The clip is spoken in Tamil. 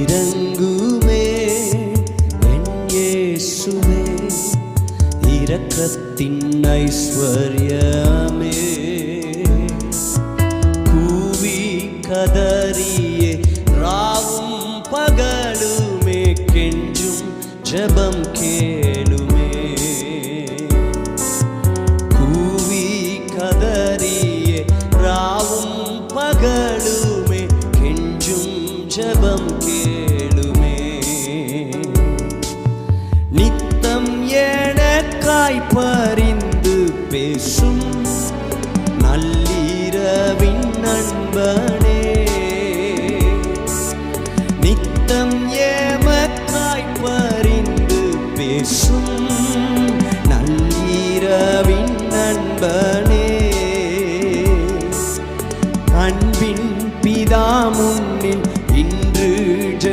இறங்குமே என் இயேசுவே, இரக்கத்தின் ஐஸ்வர்யமே. கூவி கதறியே ராவும் பகலுமே கெஞ்சும் ஜெபம் கேளுமே. கூவி கதறியே ராவும் பகலுமே கெஞ்சும் ஜெபம் கேளுமே. நித்தம் எனக்காய் பரிந்து பேசும் நள்ளிரவின் நண்பனே, நித்தம்